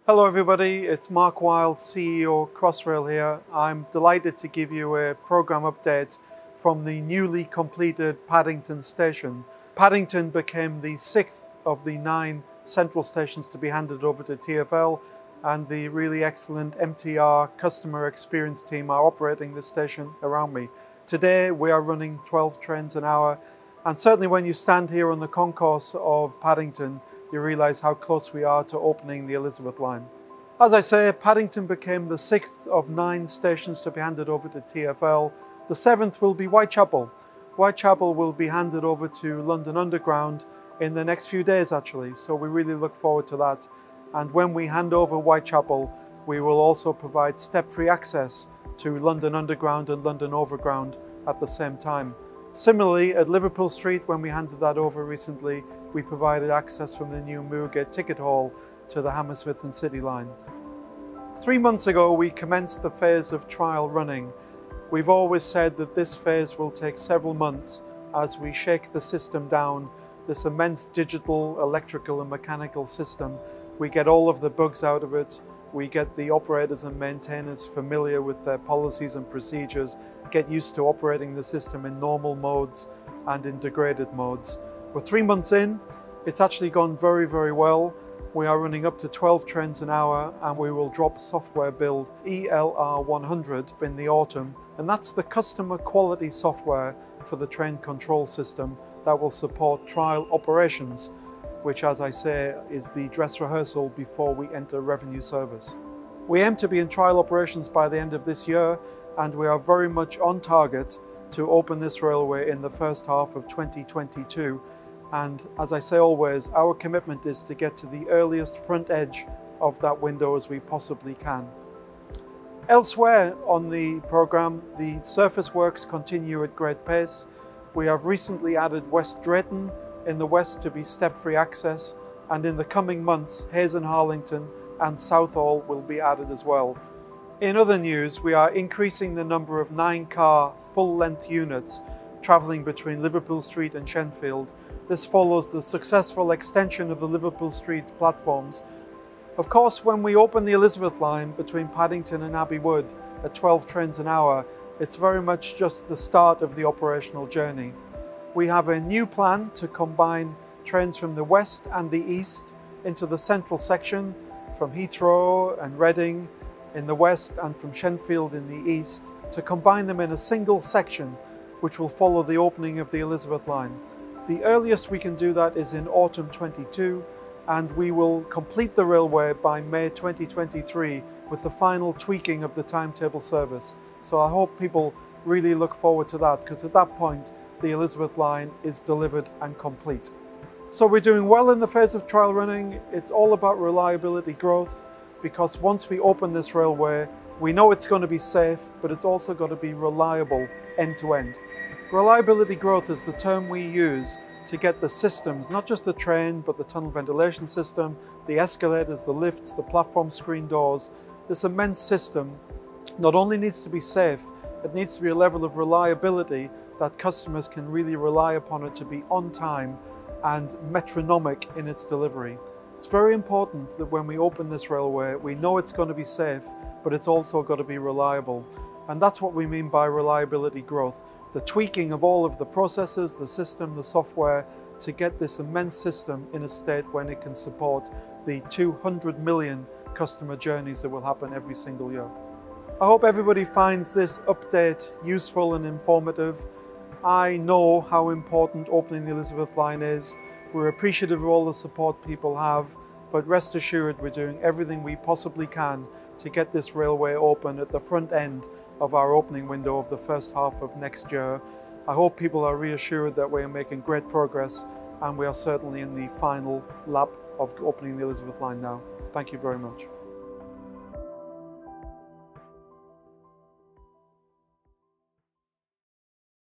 Hello everybody, it's Mark Wild, CEO Crossrail here. I'm delighted to give you a program update from the newly completed Paddington station. Paddington became the 6th of the 9 central stations to be handed over to TfL, and the really excellent MTR customer experience team are operating this station around me. Today we are running 12 trains an hour, and certainly when you stand here on the concourse of Paddington, you realise how close we are to opening the Elizabeth line. As I say, Paddington became the 6th of 9 stations to be handed over to TfL. The 7th will be Whitechapel. Whitechapel will be handed over to London Underground in the next few days actually, so we really look forward to that. And when we hand over Whitechapel, we will also provide step-free access to London Underground and London Overground at the same time. Similarly, at Liverpool Street, when we handed that over recently, we provided access from the new Moorgate ticket hall to the Hammersmith and City line. 3 months ago, we commenced the phase of trial running. We've always said that this phase will take several months as we shake the system down, this immense digital, electrical and mechanical system. We get all of the bugs out of it. We get the operators and maintainers familiar with their policies and procedures, get used to operating the system in normal modes and in degraded modes. We're 3 months in. It's actually gone very, very well. We are running up to 12 trains an hour, and we will drop software build ELR 100 in the autumn, and that's the customer quality software for the train control system that will support trial operations, which, as I say, is the dress rehearsal before we enter revenue service. We aim to be in trial operations by the end of this year, and we are very much on target to open this railway in the first half of 2022. And as I say always, our commitment is to get to the earliest front edge of that window as we possibly can. Elsewhere on the programme, the surface works continue at great pace. We have recently added West Drayton in the west to be step-free access, and in the coming months, Hayes and Harlington and Southall will be added as well. In other news, we are increasing the number of 9-car full-length units travelling between Liverpool Street and Shenfield. This follows the successful extension of the Liverpool Street platforms. Of course, when we open the Elizabeth line between Paddington and Abbey Wood at 12 trains an hour, it's very much just the start of the operational journey. We have a new plan to combine trains from the west and the east into the central section, from Heathrow and Reading in the west and from Shenfield in the east, to combine them in a single section which will follow the opening of the Elizabeth line. The earliest we can do that is in autumn 22, and we will complete the railway by May 2023 with the final tweaking of the timetable service. So I hope people really look forward to that, because at that point the Elizabeth line is delivered and complete. So we're doing well in the phase of trial running. It's all about reliability growth, because once we open this railway, we know it's going to be safe, but it's also got to be reliable end to end. Reliability growth is the term we use to get the systems, not just the train, but the tunnel ventilation system, the escalators, the lifts, the platform screen doors. This immense system not only needs to be safe, it needs to be a level of reliability that customers can really rely upon it to be on time and metronomic in its delivery. It's very important that when we open this railway, we know it's going to be safe, but it's also got to be reliable. And that's what we mean by reliability growth. The tweaking of all of the processes, the system, the software, to get this immense system in a state when it can support the 200 million customer journeys that will happen every single year. I hope everybody finds this update useful and informative. I know how important opening the Elizabeth line is. We're appreciative of all the support people have, but rest assured we're doing everything we possibly can to get this railway open at the front end of our opening window of the first half of next year. I hope people are reassured that we are making great progress, and we are certainly in the final lap of opening the Elizabeth line now. Thank you very much.